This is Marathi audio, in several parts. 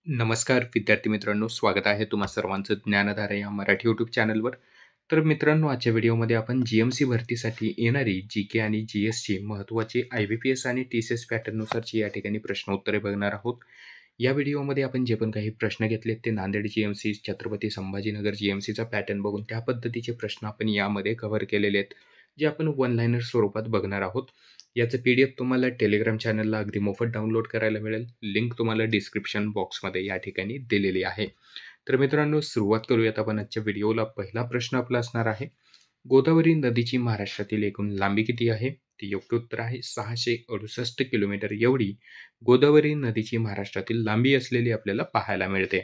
नमस्कार विद्यार्थी मित्रांनो, स्वागत आहे तुम्हा सर्वांचं ज्ञानधारा या मराठी यूट्यूब चॅनलवर. तर मित्रांनो, आजच्या व्हिडिओमध्ये आपण जी-एम-सी भरतीसाठी येणारी जी-के आणि जी-एसची महत्त्वाची आय-बी-पी-एस आणि टी-सी-एस पॅटर्ननुसारची या ठिकाणी प्रश्न उत्तरे बघणार आहोत. या व्हिडिओमध्ये आपण जे पण काही प्रश्न घेतलेत ते नांदेड जी-एम-सी, छत्रपती संभाजीनगर जी-एम-सीचा पॅटर्न बघून त्या पद्धतीचे प्रश्न आपण यामध्ये कव्हर केलेले आहेत, जे आपण वन लाइनर स्वरूपात बघणार आहोत. याचं पी-डी-एफ तुम्हाला टेलिग्राम चॅनलला अगदी मोफत डाउनलोड करायला मिळेल. लिंक तुम्हाला डिस्क्रिप्शन बॉक्समध्ये या ठिकाणी दिलेली आहे. तर मित्रांनो, सुरुवात करूयात आपण आजच्या व्हिडिओला. पहिला प्रश्न आपला असणार आहे, गोदावरी नदीची महाराष्ट्रातील एकूण लांबी किती आहे? ते योग्य उत्तर आहे 668 किलोमीटर एवढी गोदावरी नदीची महाराष्ट्रातील लांबी असलेली आपल्याला पाहायला मिळते.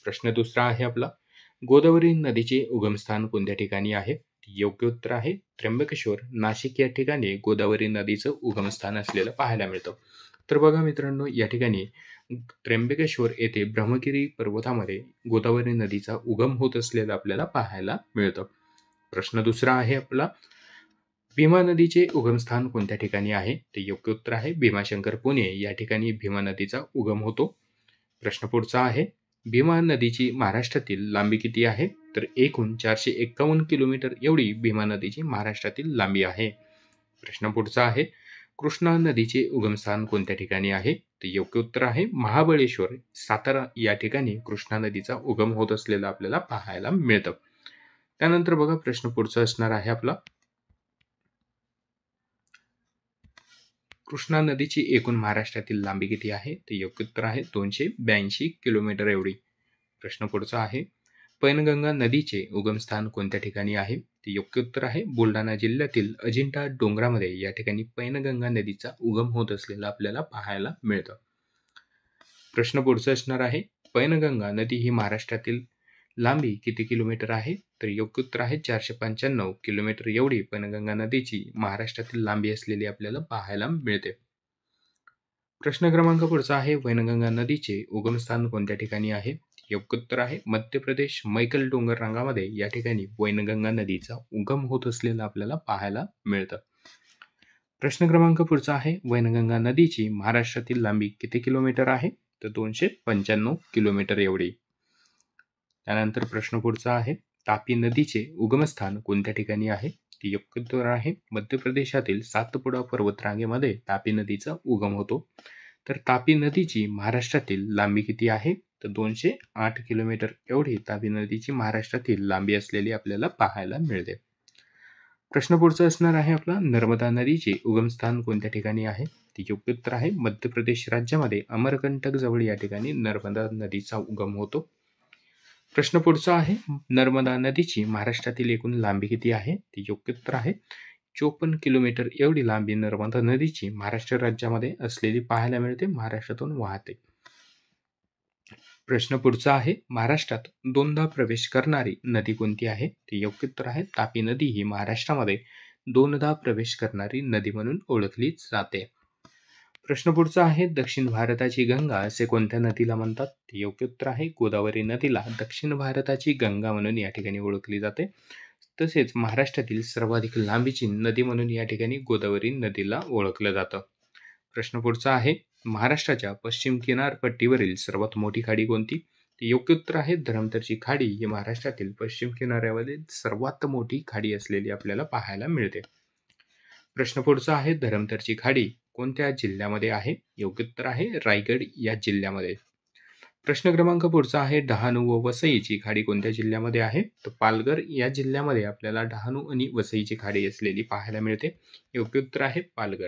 प्रश्न दुसरा आहे आपला, गोदावरी नदीचे उगमस्थान कोणत्या ठिकाणी आहे? योग्य उत्तर आहे त्र्यंबकेश्वर, नाशिक या ठिकाणी गोदावरी नदीचं उगमस्थान असलेलं पाहायला मिळतं. तर बघा मित्रांनो, या ठिकाणी त्र्यंबकेश्वर येथे ब्रह्मगिरी पर्वतामध्ये गोदावरी नदीचा उगम होत असलेलं आपल्याला पाहायला मिळतं. प्रश्न दुसरा आहे आपला, भीमा नदीचे उगमस्थान कोणत्या ठिकाणी आहे? ते योग्य उत्तर आहे भीमाशंकर, पुणे या ठिकाणी भीमा नदीचा उगम होतो. प्रश्न पुढचा आहे, भीमा नदीची महाराष्ट्रातील लांबी किती आहे? तर एकूण 451 किलोमीटर एवढी भीमा नदीची महाराष्ट्रातील लांबी आहे. प्रश्न पुढचा आहे, कृष्णा नदीचे उगमस्थान कोणत्या ठिकाणी आहे? ते योग्य उत्तर आहे महाबळेश्वर, सातारा या ठिकाणी कृष्णा नदीचा उगम होत असलेला आपल्याला पाहायला मिळतं. त्यानंतर बघा, प्रश्न पुढचा असणार आहे आपला, कृष्णा नदीची एकूण महाराष्ट्रातील लांबी किती आहे? ते योग्य उत्तर आहे 282 किलोमीटर एवढी. प्रश्न पुढचा आहे, पैनगंगा नदीचे उगमस्थान कोणत्या ठिकाणी आहे? ते योग्य उत्तर आहे बुलढाणा जिल्ह्यातील अजिंठा डोंगरामध्ये या ठिकाणी पैनगंगा नदीचा उगम होत असलेला आपल्याला पाहायला मिळतं. प्रश्न पुढचा असणार आहे, पैनगंगा नदी ही महाराष्ट्रातील लांबी किती किलोमीटर आहे? तर योग्य उत्तर आहे 495 किलोमीटर एवढी पैनगंगा नदीची महाराष्ट्रातील लांबी असलेली आपल्याला पाहायला मिळते. प्रश्न क्रमांक पुढचा आहे, वैनगंगा नदीचे उगमस्थान कोणत्या ठिकाणी आहे? योग्य उत्तर आहे मध्य प्रदेश, मैकल डोंगर रांगामध्ये या ठिकाणी वैनगंगा नदीचा उगम होत असलेला आपल्याला पाहायला मिळतं. प्रश्न क्रमांक पुढचा आहे, वैनगंगा नदीची महाराष्ट्रातील लांबी किती किलोमीटर आहे? तर 295 किलोमीटर एवढी. त्यानंतर प्रश्न पुढचा आहे, तापी नदीचे उगमस्थान कोणत्या ठिकाणी आहे? ते योग्य उत्तर आहे मध्य प्रदेशातील सातपुडा पर्वतरांगेमध्ये तापी नदीचा उगम होतो. तर तापी नदीची महाराष्ट्रातील लांबी किती आहे? तर 208 किलोमीटर एवढी तापी नदीची महाराष्ट्रातील लांबी असलेली आपल्याला पाहायला मिळते. प्रश्न पुढचा असणार आहे आपला, नर्मदा नदीचे उगमस्थान कोणत्या ठिकाणी आहे? ते योग्य उत्तर आहे मध्य प्रदेश राज्यामध्ये अमरकंटक जवळ या ठिकाणी नर्मदा नदीचा उगम होतो. प्रश्न पुढचा आहे, नर्मदा नदीची महाराष्ट्रातील एकूण लांबी किती आहे? ते योग्य उत्तर आहे 54 किलोमीटर एवढी लांबी नर्मदा नदीची महाराष्ट्र राज्यामध्ये असलेली पाहायला मिळते, महाराष्ट्रातून वाहते. प्रश्न पुढचा आहे, महाराष्ट्रात दोनदा प्रवेश करणारी नदी कोणती आहे? ते योग्य उत्तर आहे तापी नदी ही महाराष्ट्रामध्ये दोनदा प्रवेश करणारी नदी म्हणून ओळखली जाते. प्रश्न पुढचा आहे, दक्षिण भारताची गंगा असे कोणत्या नदीला म्हणतात? ते योग्य उत्तर आहे गोदावरी नदीला दक्षिण भारताची गंगा म्हणून या ठिकाणी ओळखली जाते. तसेच महाराष्ट्रातील सर्वाधिक लांबीची नदी म्हणून या ठिकाणी गोदावरी नदीला ओळखलं जातं. प्रश्न पुढचा आहे, महाराष्ट्राच्या पश्चिम किनारपट्टीवरील सर्वात मोठी खाडी कोणती? ते योग्य उत्तर आहे धरमतरची खाडी ही महाराष्ट्रातील पश्चिम किनाऱ्यावरील सर्वात मोठी खाडी असलेली आपल्याला पाहायला मिळते. प्रश्न पुढचा आहे, धरमतरची खाडी कोणत्या जिल्ह्यामध्ये आहे? योग्य उत्तर आहे रायगड या जिल्ह्यामध्ये. प्रश्न क्रमांक पुढचा आहे, डहाणू व वसईची खाडी कोणत्या जिल्ह्यामध्ये आहे? तर पालघर या जिल्ह्यामध्ये आपल्याला डहाणू आणि वसईची खाडी असलेली पाहायला मिळते. योग्य उत्तर आहे पालघर.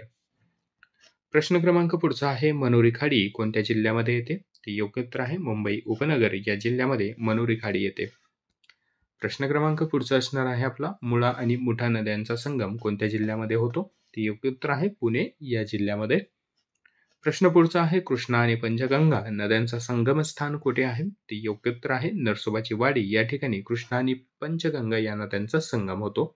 प्रश्न क्रमांक पुढचा आहे, मनोरी खाडी कोणत्या जिल्ह्यामध्ये येते? ते योग्य उत्तर आहे मुंबई उपनगर या जिल्ह्यामध्ये मनोरी खाडी येते. प्रश्न क्रमांक पुढचा असणार आहे आपला, मुळा आणि मुठा नद्यांचा संगम कोणत्या जिल्ह्यामध्ये होतो? ते योग्य उत्तर आहे पुणे या जिल्ह्यामध्ये. प्रश्न पुढचा आहे, कृष्णा आणि पंचगंगा नद्यांचा संगमस्थान कुठे आहे? ते योग्य उत्तर आहे नरसोबाची वाडी या ठिकाणी कृष्णा आणि पंचगंगा या नद्यांचा संगम होतो.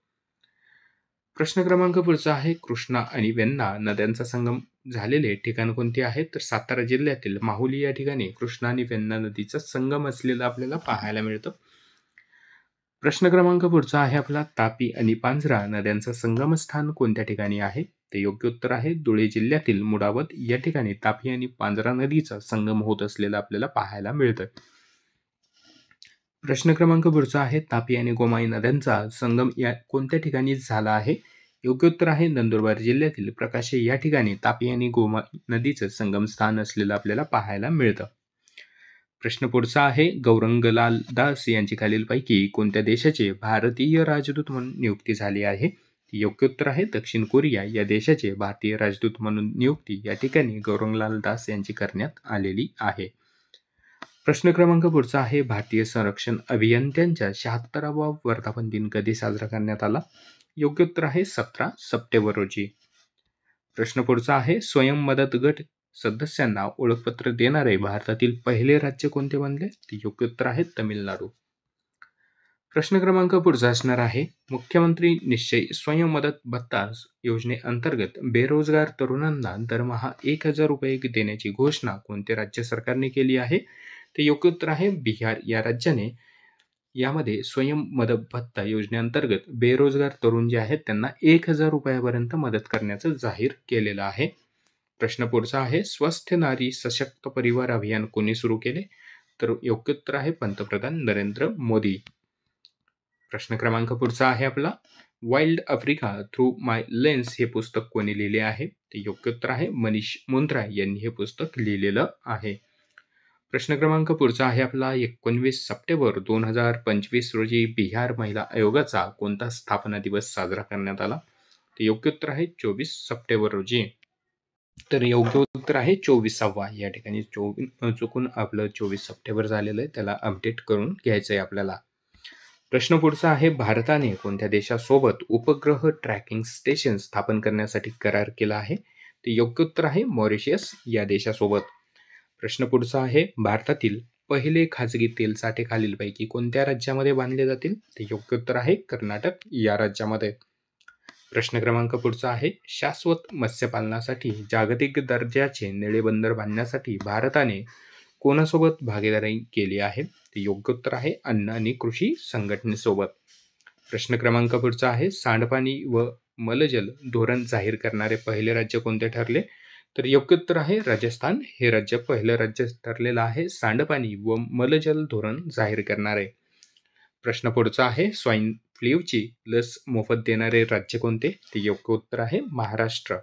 प्रश्न क्रमांक पुढचा आहे, कृष्णा आणि वेण्णा नद्यांचा संगम झालेले ठिकाण कोणते आहे? तर सातारा जिल्ह्यातील माहुली या ठिकाणी कृष्णा आणि वेण्णा नदीचा संगम असलेला आपल्याला पाहायला मिळतं. प्रश्न क्रमांक पुढचा आहे आपला, तापी आणि पांझरा नद्यांचा संगमस्थान कोणत्या ठिकाणी आहे? ते योग्य उत्तर आहे धुळे जिल्ह्यातील मुडावत या ठिकाणी तापी आणि पांझरा नदीचा संगम होत असलेला आपल्याला पाहायला मिळतं. प्रश्न क्रमांक पुढचा आहे तापी आणि गोमाई नद्यांचा संगम या कोणत्या ठिकाणी झाला आहे? योग्य उत्तर आहे नंदुरबार जिल्ह्यातील प्रकाशे या ठिकाणी तापी आणि गोमाई नदीचं संगम स्थान असलेलं आपल्याला पाहायला मिळतं. प्रश्न पुढचा आहे गौरंगलाल दास यांची खालीलपैकी कोणत्या देशाचे भारतीय राजदूत म्हणून नियुक्ती झाली आहे? योग्य उत्तर आहे दक्षिण कोरिया या देशाचे भारतीय राजदूत म्हणून नियुक्ती या ठिकाणी गौरंगलाल दास यांची करण्यात आलेली आहे. प्रश्न क्रमांक पुढचा आहे भारतीय संरक्षण अभियंत्यांच्या 76वा वर्धापन दिन कधी साजरा करण्यात आला? योग्य उत्तर आहे 17 सप्टेंबर रोजी. प्रश्न पुढचा आहे स्वयं मदत गट सदस्यांना ओळखपत्र देणारे भारतातील पहिले राज्य कोणते बनले? योग्य उत्तर आहे तमिळनाडू. प्रश्न क्रमांक पुढचा असणार आहे मुख्यमंत्री निश्चय स्वयं मदत भत्ता योजनेअंतर्गत बेरोजगार तरुणांना दरमहा 1,000 रुपये देण्याची घोषणा कोणत्या राज्य सरकारने केली आहे? ते योग्य उत्तर आहे बिहार या राज्याने यामध्ये स्वयं मदत भत्ता योजनेअंतर्गत बेरोजगार तरुण जे आहेत त्यांना 1,000 रुपयापर्यंत मदत करण्याचं जाहीर केलेलं आहे. प्रश्न पुढचा आहे स्वस्थ नारी सशक्त परिवार अभियान कोणी सुरू केले? तर योग्य उत्तर आहे पंतप्रधान नरेंद्र मोदी. प्रश्न क्रमांक पुढचा आहे आपला वाईल्ड आफ्रिका थ्रू माय लेन्स हे पुस्तक कोणी लिहिले आहे? ते योग्य उत्तर आहे मनीष मुंद्रा यांनी हे पुस्तक लिहिलेलं आहे. प्रश्न क्रमांक पुढचा आहे आपला 19 सप्टेंबर 2025 रोजी बिहार महिला आयोगाचा कोणता स्थापना दिवस साजरा करण्यात आला? ते योग्य उत्तर आहे 24 सप्टेंबर रोजी. तर योग्य उत्तर आहे 24वा. या ठिकाणी चुकून आपलं 24 सप्टेंबर झालेलं आहे, त्याला अपडेट करून घ्यायचं आहे आपल्याला. प्रश्न पुढचा आहे भारताने कोणत्या देशासोबत उपग्रह ट्रॅकिंग स्टेशन स्थापन करण्यासाठी करार केला आहे? ते योग्य उत्तर आहे मॉरिशस या देशासोबत. प्रश्न पुढचा आहे भारतातील पहिले खाजगी तेलसाठे खालीलपैकी कोणत्या राज्यामध्ये बांधले जातील? ते योग्य उत्तर आहे कर्नाटक या राज्यामध्ये. प्रश्न क्रमांक पुढचा आहे शाश्वत मत्स्यपालनासाठी जागतिक दर्जाचे निळे बंदर बांधण्यासाठी भारताने कोणासोबत भागीदारी केली आहे? ते योग्य उत्तर आहे अन्न आणि कृषी संघटनेसोबत. प्रश्न क्रमांक पुढचा आहे सांडपाणी व मलजल धोरण जाहीर करणारे पहिले राज्य कोणते ठरले? तर योग्य उत्तर आहे राजस्थान हे राज्य पहिलं राज्य ठरलेलं आहे सांडपाणी व मलजल धोरण जाहीर करणारे. प्रश्न पुढचा आहे स्वाईन फ्लूची लस मोफत देणारे राज्य कोणते? ते योग्य उत्तर आहे महाराष्ट्र.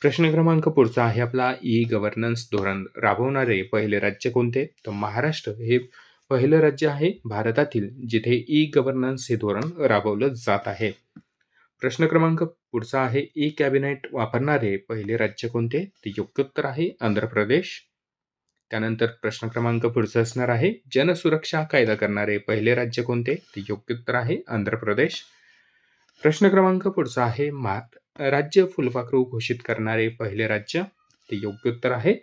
प्रश्न क्रमांक पुढचा आहे आपला ई गव्हर्नन्स धोरण राबवणारे पहिले राज्य कोणते? तर महाराष्ट्र हे पहिलं राज्य आहे भारतातील जिथे ई गव्हर्नन्स हे धोरण राबवलं जात आहे. प्रश्न क्रमांक पुढचा आहे ई कॅबिनेट वापरणारे पहिले राज्य कोणते? ते योग्य उत्तर आहे आंध्र प्रदेश. त्यानंतर प्रश्न क्रमांक पुढचा असणार आहे जनसुरक्षा कायदा करणारे पहिले राज्य कोणते? ते योग्य उत्तर आहे आंध्र प्रदेश. प्रश्न क्रमांक पुढचा आहे राज्य फुलपाखरू घोषित करणारे पहिले राज्य? ते योग्य उत्तर आहे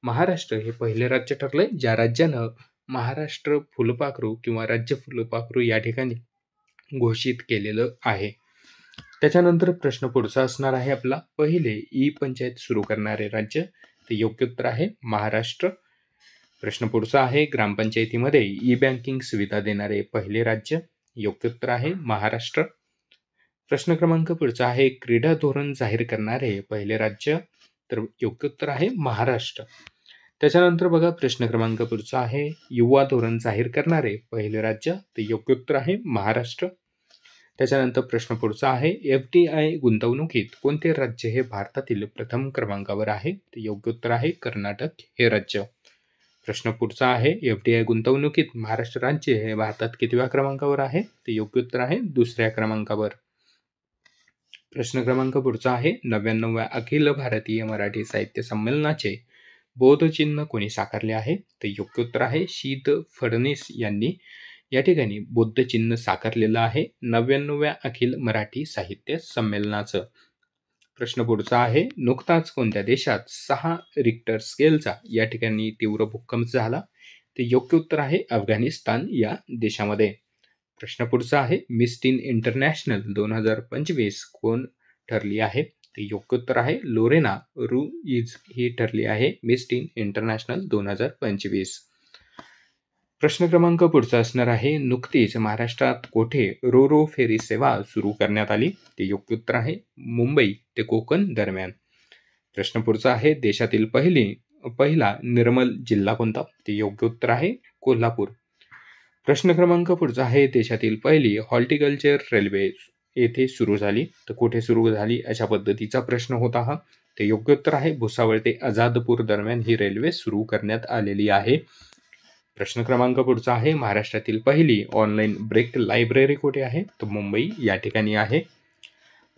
महाराष्ट्र हे पहिले राज्य ठरले ज्या राज्यानं महाराष्ट्र फुलपाखरू किंवा राज्य फुलपाखरू या ठिकाणी घोषित केलेलं आहे. त्याच्यानंतर प्रश्न पुढचा असणार आहे आपला पहिले ई पंचायत सुरू करणारे राज्य? ते योग्य उत्तर आहे महाराष्ट्र. प्रश्न पुढचा आहे ग्रामपंचायतीमध्ये ई बँकिंग सुविधा देणारे पहिले राज्य? योग्य उत्तर आहे महाराष्ट्र. प्रश्न क्रमांक पुढचा आहे क्रीडा धोरण जाहीर करणारे पहिले राज्य? तर योग्य उत्तर आहे महाराष्ट्र. त्याच्यानंतर बघा प्रश्न क्रमांक पुढचा आहे युवा धोरण जाहीर करणारे पहिले राज्य? ते योग्य उत्तर आहे महाराष्ट्र. त्याच्यानंतर प्रश्न पुढचा आहे FDI गुंतवणुकीत कोणते राज्य हे भारतातील प्रथम क्रमांकावर आहे? ते योग्य उत्तर आहे कर्नाटक हे राज्य. प्रश्न पुढचा आहे FDI गुंतवणुकीत महाराष्ट्र राज्य हे भारतात कितव्या क्रमांकावर आहे? ते योग्य उत्तर आहे दुसऱ्या क्रमांकावर. प्रश्न क्रमांक पुढचा आहे 99व्या अखिल भारतीय मराठी साहित्य संमेलनाचे बोधचिन्ह कोणी साकारले आहे? ते योग्य उत्तर आहे शीत फडणीस यांनी या ठिकाणी बौद्ध चिन्ह साकारलेलं आहे 99व्या अखिल मराठी साहित्य संमेलनाचं. प्रश्न पुढचा आहे नुकताच कोणत्या देशात 6 रिक्टर स्केलचा या ठिकाणी तीव्र भूकंप झाला? ते योग्य उत्तर आहे अफगाणिस्तान या देशामध्ये. प्रश्न पुढचा आहे मिस टीन इंटरनॅशनल 2025 कोण ठरली आहे? ते योग्य उत्तर आहे लोरेना रुईज ही ठरली आहे मिस टीन इंटरनॅशनल 2025. प्रश्न क्रमांक पुढचा असणार आहे, नुकतीच महाराष्ट्रात कोठे रो रो फेरी सेवा सुरू करण्यात आली? ते योग्य उत्तर आहे मुंबई ते कोकण दरम्यान. प्रश्न पुढचा आहे, देशातील पहिला निर्मल जिल्हा कोणता? ते योग्य उत्तर आहे कोल्हापूर. प्रश्न क्रमांक पुढचा आहे, देशातील पहिली हॉर्टिकल्चर रेल्वे येथे सुरू झाली, तर कुठे सुरू झाली अशा पद्धतीचा प्रश्न होता हा. ते योग्य उत्तर आहे भुसावळ ते आझादपूर दरम्यान ही रेल्वे सुरू करण्यात आलेली आहे. प्रश्न क्रमांक पुढचा आहे, महाराष्ट्रातील पहिली ऑनलाईन ब्रेक लायब्ररी कुठे आहे? तर मुंबई या ठिकाणी आहे.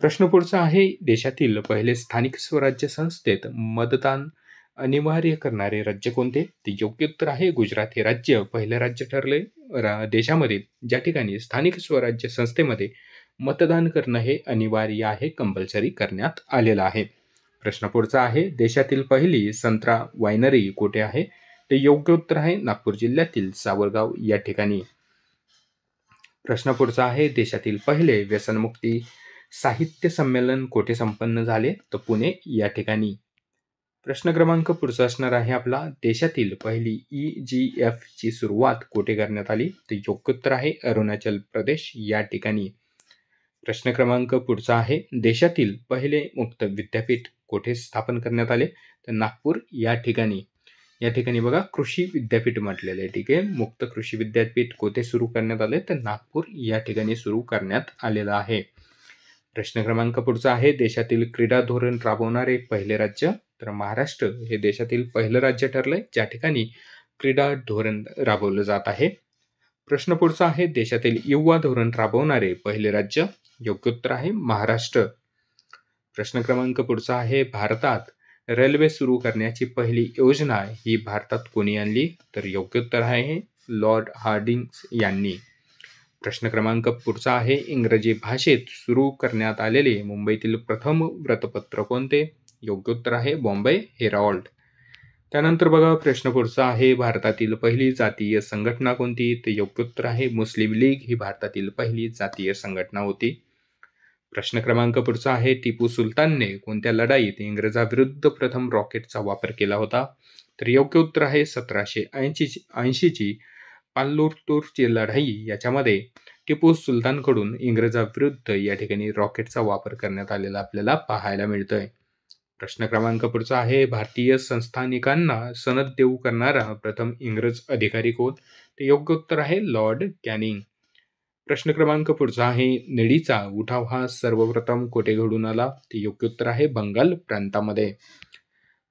प्रश्न पुढचा आहे, देशातील पहिले स्थानिक स्वराज्य संस्थेत मतदान अनिवार्य करणारे राज्य कोणते? ते योग्य उत्तर आहे गुजरात हे राज्य पहिलं राज्य ठरले देशामध्ये ज्या ठिकाणी स्थानिक स्वराज्य संस्थेमध्ये मतदान करणं हे अनिवार्य आहे, कंपल्सरी करण्यात आलेलं आहे. प्रश्न पुढचा आहे, देशातील पहिली संत्रा वायनरी कुठे आहे? ते योग्य उत्तर आहे नागपूर जिल्ह्यातील सावरगाव या ठिकाणी. प्रश्न पुढचा आहे, देशातील पहिले व्यसनमुक्ती साहित्य संमेलन कोठे संपन्न झाले? तर पुणे या ठिकाणी. प्रश्न क्रमांक पुढचा असणार आहे आपला, देशातील पहिली EGF ची सुरुवात कुठे करण्यात आली? तर योग्य उत्तर आहे अरुणाचल प्रदेश या ठिकाणी. प्रश्न क्रमांक पुढचा आहे, देशातील पहिले मुक्त विद्यापीठ कोठे स्थापन करण्यात आले? तर नागपूर या ठिकाणी. या ठिकाणी बघा कृषी विद्यापीठ म्हटलेलं आहे. ठीक आहे, मुक्त कृषी विद्यापीठ कोठे सुरू करण्यात आले? तर नागपूर या ठिकाणी सुरू करण्यात आलेलं आहे. प्रश्न क्रमांक पुढचा आहे, देशातील क्रीडा धोरण राबवणारे पहिले राज्य? तर महाराष्ट्र हे देशातील पहिलं राज्य ठरलंय ज्या ठिकाणी क्रीडा धोरण राबवलं जात आहे. प्रश्न पुढचा आहे, देशातील युवा धोरण राबवणारे पहिले राज्य? योग्य उत्तर आहे महाराष्ट्र. प्रश्न क्रमांक पुढचा आहे, भारतात रेल्वे सुरू करण्याची पहिली योजना ही भारतात कोणी आणली? तर योग्य उत्तर आहे लॉर्ड हार्डिंग्स यांनी. प्रश्न क्रमांक पुढचा आहे, इंग्रजी भाषेत सुरू करण्यात आलेले मुंबईतील प्रथम वृत्तपत्र कोणते? योग्य उत्तर आहे बॉम्बे हेराल्ड. त्यानंतर बघा प्रश्न पुढचा आहे, भारतातील पहिली जातीय संघटना कोणती? ते योग्य उत्तर आहे मुस्लिम लीग ही भारतातील पहिली जातीय संघटना होती. प्रश्न क्रमांक पुढचा आहे, टिपू सुलतानने कोणत्या लढाईत इंग्रजाविरुद्ध प्रथम रॉकेटचा वापर केला होता? तर योग्य उत्तर आहे 1780 ची पाल्लुरची लढाई. याच्यामध्ये टिपू सुलतानकडून इंग्रजाविरुद्ध या ठिकाणी रॉकेटचा वापर करण्यात आलेला आपल्याला पाहायला मिळतोय. प्रश्न क्रमांक पुढचा आहे, भारतीय संस्थानिकांना सनद देऊ करणारा प्रथम इंग्रज अधिकारी कोण? ते योग्य उत्तर आहे लॉर्ड कॅनिंग. प्रश्न क्रमांक पुढचा आहे, निळीचा उठाव हा सर्वप्रथम कोठे घडून आला? ते योग्य उत्तर आहे बंगाल प्रांतामध्ये.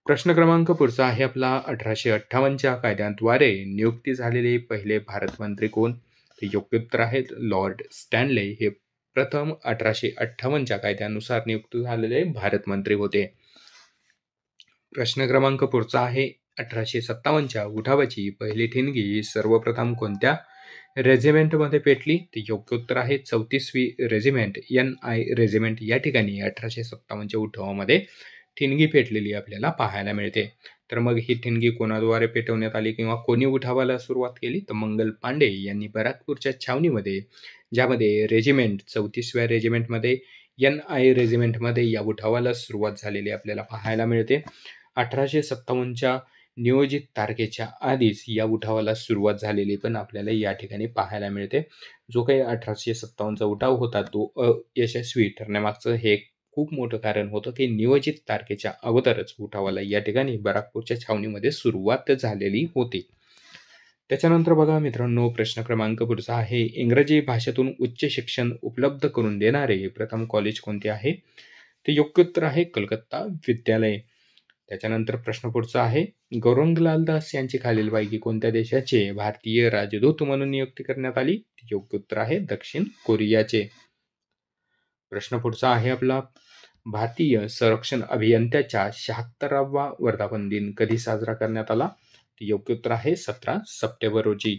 प्रश्न क्रमांक पुढचा आहे आपला, 1858च्या कायद्याद्वारे नियुक्ती झालेले पहिले भारत मंत्री कोण? ते योग्य उत्तर आहेत लॉर्ड स्टॅनले हे प्रथम 1858च्या कायद्यानुसार नियुक्त झालेले भारत मंत्री होते. प्रश्न क्रमांक पुढचा आहे, 1857च्या उठावाची पहिली ठिणगी सर्वप्रथम कोणत्या रेजिमेंटमध्ये पेटली? ते योग्य उत्तर आहे 34वी रेजिमेंट NI रेजिमेंट या ठिकाणी 1857च्या उठावामध्ये ठिणगी पेटलेली आपल्याला पाहायला मिळते. तर मग ही ठिणगी कोणाद्वारे पेटवण्यात आली किंवा कोणी उठावाला सुरुवात केली? तर मंगल पांडे यांनी बराकपूरच्या छावणीमध्ये, ज्यामध्ये रेजिमेंट 34व्या रेजिमेंटमध्ये NI रेजिमेंटमध्ये या उठावाला सुरुवात झालेली आपल्याला पाहायला मिळते. 1857च्या नियोजित तारखेच्या आधीच या उठावाला सुरुवात झालेली पण आपल्याला या ठिकाणी पाहायला मिळते. जो काही 1857चा उठाव होता तो अयशस्वी ठरण्यामागचं हे खूप मोठं कारण होतं की नियोजित तारखेच्या अगोदरच उठावाला या ठिकाणी बराकपूरच्या छावणीमध्ये सुरुवात झालेली होती. त्याच्यानंतर बघा मित्रांनो, प्रश्न क्रमांक पुढचा आहे, इंग्रजी भाषेतून उच्च शिक्षण उपलब्ध करून देणारे प्रथम कॉलेज कोणते आहे? ते योग्य उत्तर आहे कलकत्ता विद्यालय. त्याच्यानंतर प्रश्न पुढचा आहे, गौरंगलाल दास यांची खालीलपैकी कोणत्या देशाचे भारतीय राजदूत म्हणून नियुक्ती करण्यात आली? योग्य उत्तर आहे दक्षिण कोरियाचे. प्रश्न पुढचा आहे आपला, भारतीय संरक्षण अभियंत्याचा 76वा वर्धापन दिन कधी साजरा करण्यात आला? योग्य उत्तर आहे 17 सप्टेंबर रोजी.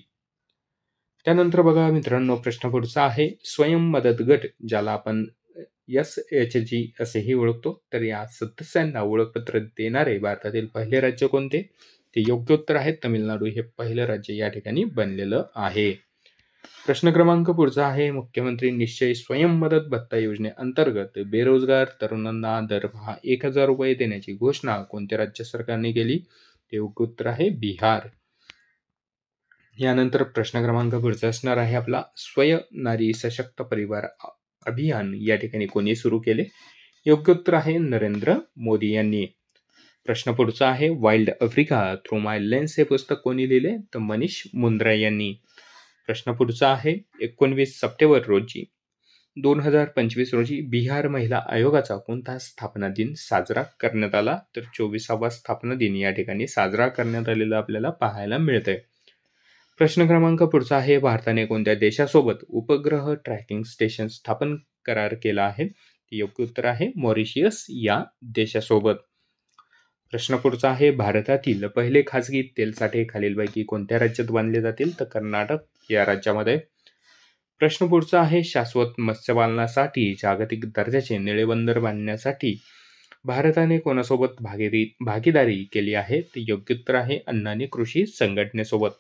त्यानंतर बघा मित्रांनो, प्रश्न पुढचा आहे, स्वयं मदत गट ज्याला आपण SHG असेही ओळखतो, तर या सदस्यांना ओळखपत्र देणारे भारतातील पहिले राज्य कोणते? ते योग्य उत्तर आहे तमिळनाडू हे पहिलं राज्य या ठिकाणी बनलेलं आहे. प्रश्न क्रमांक पुढचा आहे, मुख्यमंत्री निश्चय स्वयं मदत भत्ता योजनेअंतर्गत बेरोजगार तरुणांना दरमहा 1000 रुपये देण्याची घोषणा कोणत्या राज्य सरकारने केली? ते योग्य उत्तर आहे बिहार. यानंतर प्रश्न क्रमांक पुढचा असणार आहे आपला, स्वयं नारी सशक्त परिवार अभियान या ठिकाणी कोणी सुरू केले? योग्य उत्तर आहे नरेंद्र मोदी यांनी. प्रश्न पुढचा आहे, वाईल्ड आफ्रिका थ्रू माय लेन्स हे पुस्तक कोणी लिहिले? तर मनीष मुंद्रा यांनी. प्रश्न पुढचा आहे, 19 सप्टेंबर रोजी 2025 रोजी बिहार महिला आयोगाचा कोणता स्थापना दिन साजरा करण्यात आला? तर 24वा स्थापना दिन या ठिकाणी साजरा करण्यात आलेला आपल्याला पाहायला मिळतंय. प्रश्न क्रमांक पुढचा आहे, भारताने कोणत्या देशासोबत उपग्रह ट्रॅकिंग स्टेशन स्थापन करार केला आहे? योग्य उत्तर आहे मॉरिशियस या देशासोबत. प्रश्न पुढचा आहे, भारतातील पहिले खासगी तेलसाठे खालीलपैकी कोणत्या राज्यात बांधले जातील? तर कर्नाटक या राज्यामध्ये. प्रश्न पुढचा आहे, शाश्वत मत्स्यपालनासाठी जागतिक दर्जाचे निळे बंदर बांधण्यासाठी भारताने कोणासोबत भागीदारी केली आहे? तर योग्य उत्तर आहे अण्णानी कृषी संघटनेसोबत.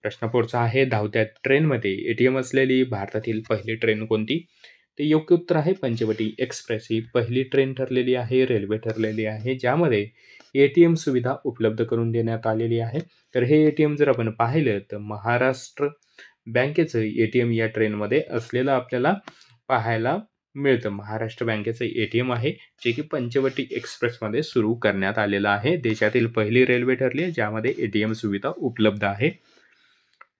प्रश्न पुढचा आहे, धावत्या ट्रेनमध्ये एटीएम असलेली भारतातील पहिली ट्रेन कोणती? ते योग्य उत्तर आहे पंचवटी एक्सप्रेस ही पहिली ट्रेन ठरलेली आहे, रेल्वे ठरलेली आहे, ज्यामध्ये एटीएम सुविधा उपलब्ध करून देण्यात आलेली आहे. तर हे एटीएम जर आपण पाहिलं तर महाराष्ट्र बँकेचं एटीएम या ट्रेनमध्ये असलेलं आपल्याला पाहायला मिळतं. महाराष्ट्र बँकेचं एटीएम आहे, जे की पंचवटी एक्सप्रेसमध्ये सुरू करण्यात आलेलं आहे. देशातील पहिली रेल्वे ठरली आहे ज्यामध्ये एटीएम सुविधा उपलब्ध आहे.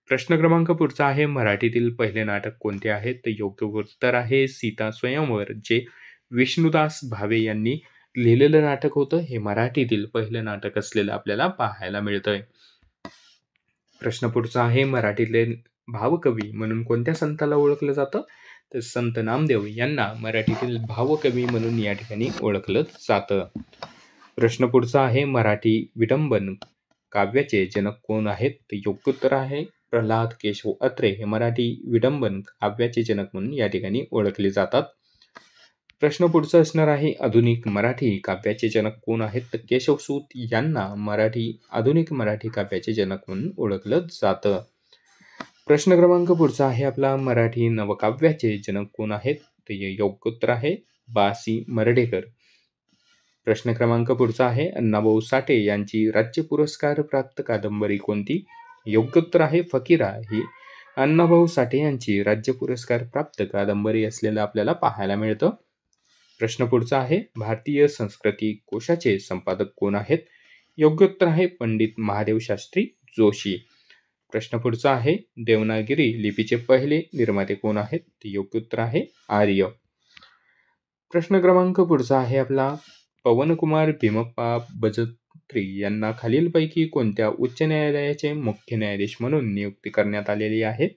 प्रश्न क्रमांक पुढचा आहे, मराठीतील पहिले नाटक कोणते आहे? तर योग्य उत्तर आहे सीता स्वयंवर, जे विष्णुदास भावे यांनी लिहिलेलं नाटक होतं. हे मराठीतील पहिलं नाटक असलेलं आपल्याला पाहायला मिळतंय. प्रश्न पुढचा आहे, मराठीतले भावकवी म्हणून कोणत्या संताला ओळखलं जातं? तर संत नामदेव यांना मराठीतील भावकवी म्हणून या ठिकाणी ओळखलं जातं. प्रश्न पुढचा आहे, मराठी विडंबन काव्याचे जनक कोण आहेत? तर योग्य उत्तर आहे प्रल्हाद केशव अत्रे हे मराठी विडंबन काव्याचे जनक म्हणून या ठिकाणी ओळखले जातात. प्रश्न पुढचा असणार आहे, आधुनिक मराठी काव्याचे जनक कोण आहेत? तर केशवसूत यांना आधुनिक मराठी काव्याचे जनक म्हणून ओळखलं जातं. प्रश्न क्रमांक पुढचा आहे आपला, मराठी नवकाव्याचे जनक कोण आहेत? तर योग्य उत्तर आहे बासी मर्ढेकर. प्रश्न क्रमांक पुढचा आहे, अण्णाभाऊ साठे यांची राज्य पुरस्कार प्राप्त कादंबरी कोणती? योग्य उत्तर आहे फकीरा ही अण्णाभाऊ साठे यांची राज्य पुरस्कार प्राप्त कादंबरी असलेलं आपल्याला पाहायला मिळतं. प्रश्न पुढचा आहे, भारतीय संस्कृती कोशाचे संपादक कोण आहेत? योग्य उत्तर आहे पंडित महादेव शास्त्री जोशी. प्रश्न पुढचा आहे, देवनागरी लिपीचे पहिले निर्माते कोण आहेत? योग्य उत्तर आहे आर्य. प्रश्न क्रमांक पुढचा आहे आपला, पवनकुमार भीमप्पा बजत्री यांना खालीलपैकी कोणत्या उच्च न्यायालयाचे मुख्य न्यायाधीश म्हणून नियुक्ती करण्यात आलेली आहे?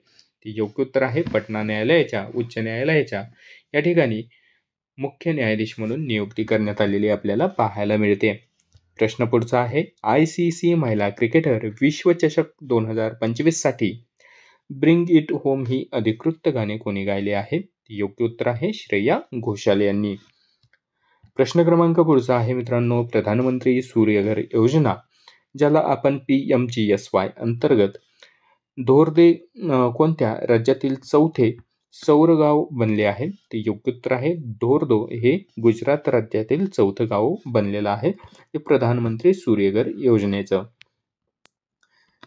योग्य उत्तर आहे पटना न्यायालयाच्या उच्च न्यायालयाच्या या ठिकाणी मुख्य न्यायाधीश म्हणून नियुक्ती करण्यात आलेली आपल्याला पाहायला मिळते. प्रश्न पुढचा आहे, ICC महिला क्रिकेटर विश्वचषक 2025 साठी ब्रिंग इट होम ही अधिकृत गाणे कोणी गायले आहे? योग्य उत्तर आहे श्रेया घोषाल यांनी. प्रश्न क्रमांक पुढचा आहे मित्रांनो, प्रधानमंत्री सूर्यघर योजना ज्याला आपण PMGSY अंतर्गत धोर्दे कोणत्या राज्यातील चौथे सौर गाव बनले आहे? ते योग्य उत्तर आहे धोर्दो हे गुजरात राज्यातील चौथं गाव बनलेलं आहे ते प्रधानमंत्री सूर्यघर योजनेचं.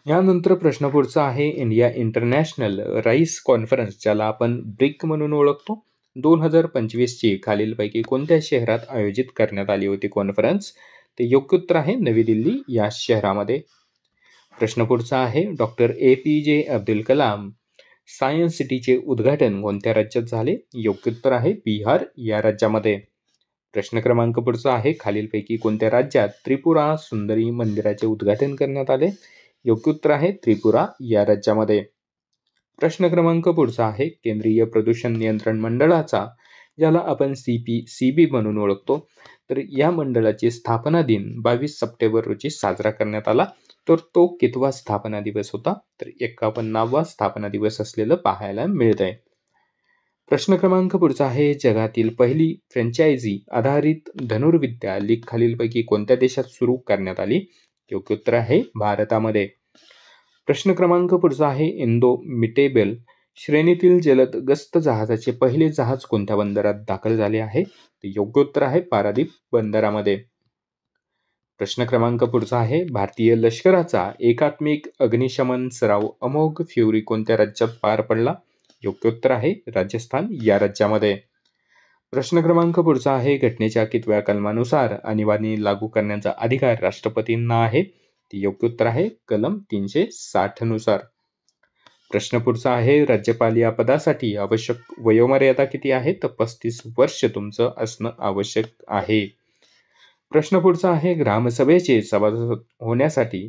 यानंतर प्रश्न पुढचा आहे, इंडिया इंटरनॅशनल राईस कॉन्फरन्स ज्याला आपण ब्रिक म्हणून ओळखतो 2025 ची खालीलपैकी कोणत्या शहरात आयोजित करण्यात आली होती कॉन्फरन्स? ते योग्य उत्तर आहे नवी दिल्ली या शहरामध्ये. प्रश्न पुढचा आहे, doctor APJ Abdul Kalam science सिटीचे उद्घाटन कोणत्या राज्यात झाले? योग्य उत्तर आहे बिहार या राज्यामध्ये. प्रश्न क्रमांक पुढचा आहे, खालीलपैकी कोणत्या राज्यात त्रिपुरा सुंदरी मंदिराचे उद्घाटन करण्यात आले? योग्य उत्तर आहे त्रिपुरा या राज्यामध्ये. प्रश्न क्रमांक पुढचा आहे, केंद्रीय प्रदूषण नियंत्रण मंडळाचा ज्याला आपण CPCB म्हणून ओळखतो तर या मंडळाची स्थापना दिन 22 सप्टेंबर रोजी साजरा करण्यात आला. तर तो कितवा स्थापना दिवस होता? तर 51वा स्थापना दिवस असलेलं पाहायला मिळत आहे. प्रश्न क्रमांक पुढचा आहे, जगातील पहिली फ्रँचायझी आधारित धनुर्विद्या लीग खालीलपैकी कोणत्या देशात सुरू करण्यात आली? योग्य उत्तर आहे भारतामध्ये. प्रश्न क्रमांक पुढचा आहे, इंडोमिटेबल श्रेणीतील जलद गस्त जहाजाचे पहिले जहाज कोणत्या बंदरात दाखल झाले आहे? योग्य उत्तर आहे पारादीप बंदरामध्ये. प्रश्न क्रमांक पुढचा आहे, भारतीय लष्कराचा एकात्मिक अग्निशमन सराव अमोघ फ्युरी कोणत्या राज्यात पार पडला? योग्य उत्तर आहे राजस्थान या राज्यामध्ये. प्रश्न क्रमांक पुढचा आहे, घटनेच्या कितव्या कलमानुसार आणीबाणी लागू करण्याचा अधिकार राष्ट्रपतींना आहे? योग्य उत्तर आहे कलम 360 नुसार. प्रश्न पुढचा आहे, राज्यपाल या पदासाठी आवश्यक वयोमर्यादा किती आहे? तर 35 वर्ष तुमचं असणं आवश्यक आहे. प्रश्न पुढचा आहे, ग्रामसभेचे सभासद होण्यासाठी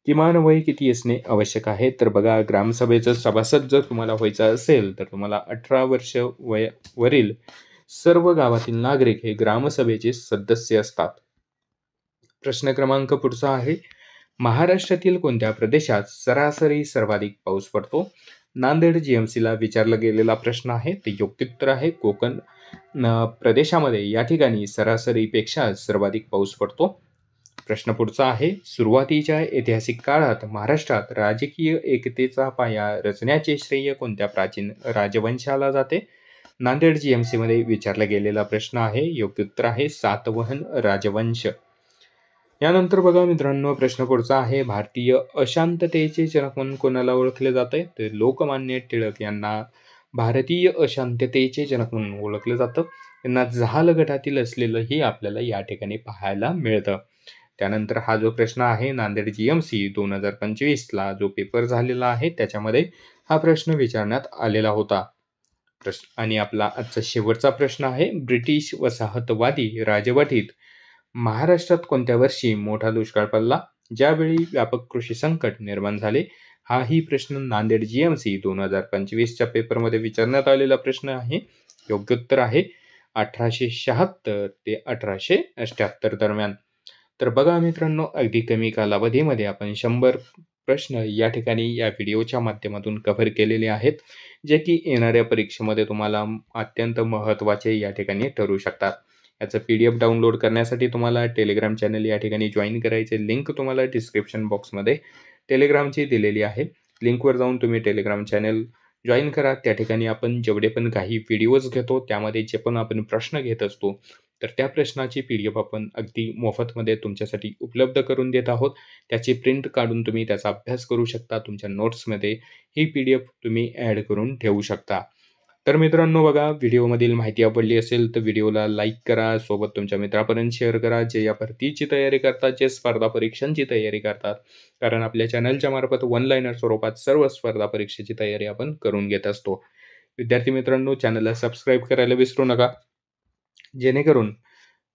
किमान वय किती असणे आवश्यक आहे? तर बघा, ग्रामसभेचं सभासद जर तुम्हाला व्हायचं असेल तर तुम्हाला 18 वर्ष वरील सर्व गावातील नागरिक हे ग्रामसभेचे सदस्य असतात. प्रश्न क्रमांक पुढचा आहे, महाराष्ट्रातील कोणत्या प्रदेशात सरासरी सर्वाधिक पाऊस पडतो? नांदेड जीएमसीला विचारला गेलेला प्रश्न आहे. ते योग्य उत्तर आहे कोकण प्रदेशामध्ये या ठिकाणी सरासरीपेक्षा सर्वाधिक पाऊस पडतो. प्रश्न पुढचा आहे, सुरुवातीच्या ऐतिहासिक काळात महाराष्ट्रात राजकीय एकतेचा पाया रचण्याचे श्रेय कोणत्या प्राचीन राजवंशाला जाते? नांदेड जीएमसी मध्ये विचारला गेलेला प्रश्न आहे. योग्य उत्तर आहे सातवहन राजवंश. यानंतर बघा मित्रांनो, प्रश्न पुढचा आहे, भारतीय अशांततेचे जनक म्हणून कोणाला ओळखले जाते? तर लोकमान्य टिळक यांना भारतीय अशांततेचे जनक म्हणून ओळखलं जातं. त्यांना जहाल गटातील असलेलंही आपल्याला या ठिकाणी पाहायला मिळतं. त्यानंतर हा जो प्रश्न आहे, नांदेड जीएमसी 2025ला जो पेपर झालेला आहे त्याच्यामध्ये हा प्रश्न विचारण्यात आलेला होता. आणि आपला आजचा शेवटचा प्रश्न आहे, ब्रिटिश वसाहतवादी राजवटीत महाराष्ट्रात कोणत्या वर्षी मोठा दुष्काळ पडला, ज्यावेळी व्यापक कृषी संकट निर्माण झाले? हाही प्रश्न नांदेड जीएमसी 2025च्या पेपरमध्ये विचारण्यात आलेला प्रश्न आहे. योग्य उत्तर आहे 1876 ते 1878 दरम्यान. तर बघा मित्रांनो, अगदी कमी कालावधीमध्ये आपण 100 प्रश्न या ठिकाणी या व्हिडिओच्या माध्यमातून कव्हर केलेले आहेत, जे की येणाऱ्या परीक्षेमध्ये तुम्हाला अत्यंत महत्त्वाचे या ठिकाणी ठरू शकतात. याचं PDF डाउनलोड करण्यासाठी तुम्हाला टेलिग्राम चॅनल या ठिकाणी जॉईन करायचे. लिंक तुम्हाला डिस्क्रिप्शन बॉक्समध्ये टेलिग्रामची दिलेली आहे. लिंकवर जाऊन तुम्ही टेलिग्राम चॅनल जॉईन करा. त्या ठिकाणी आपण जेवढे पण काही व्हिडिओज घेतो त्यामध्ये जे पण आपण प्रश्न घेत असतो तर त्या प्रश्नाची PDF आपण अगदी मोफतमध्ये तुमच्यासाठी उपलब्ध करून देत आहोत. त्याची प्रिंट काढून तुम्ही त्याचा अभ्यास करू शकता. तुमच्या नोट्समध्ये ही PDF तुम्ही ॲड करून ठेवू शकता. तर मित्रांनो बघा, व्हिडिओमधील माहिती आवडली असेल तर व्हिडिओला लाईक करा, सोबत तुमच्या मित्रापर्यंत शेअर करा, जे या भरतीची तयारी करतात, जे स्पर्धा परीक्षांची तयारी करतात. कारण आपल्या चॅनलच्या मार्फत वन लाईनर स्वरूपात सर्व स्पर्धा परीक्षेची तयारी आपण करून घेत असतो. विद्यार्थी मित्रांनो, चॅनलला सबस्क्राईब करायला विसरू नका, जेणेकरून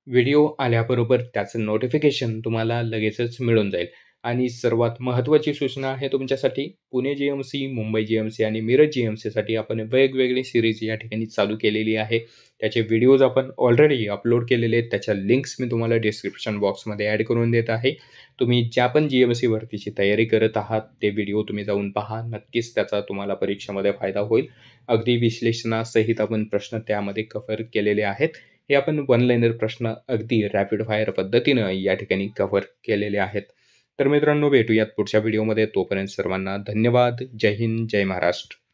व्हिडिओ आल्याबरोबर त्याचं नोटिफिकेशन तुम्हाला लगेचच मिळून जाईल. आणि सर्वात महत्त्वाची सूचना आहे तुमच्यासाठी, पुणे जीएमसी, मुंबई जीएमसी आणि मिरज जीएमसीसाठी आपण वेगवेगळी सिरीज या ठिकाणी चालू केलेली आहे. त्याचे व्हिडिओज आपण ऑलरेडी अपलोड केलेले आहेत. त्याच्या लिंक्स मी तुम्हाला डिस्क्रिप्शन बॉक्समध्ये ॲड करून देत आहे. तुम्ही ज्या पण जीएमसी भरतीची तयारी करत आहात ते व्हिडिओ तुम्ही जाऊन पहा. नक्कीच त्याचा तुम्हाला परीक्षेमध्ये फायदा होईल. अगदी विश्लेषणासहित आपण प्रश्न त्यामध्ये कव्हर केलेले आहेत. हे आपण वन लाईनर प्रश्न अगदी रॅपिड फायर पद्धतीनं या ठिकाणी कव्हर केलेले आहेत. तर मित्रांनो, भेटूयात पुढच्या व्हिडिओमध्ये. तोपर्यंत सर्वांना धन्यवाद. जय हिंद, जय महाराष्ट्र.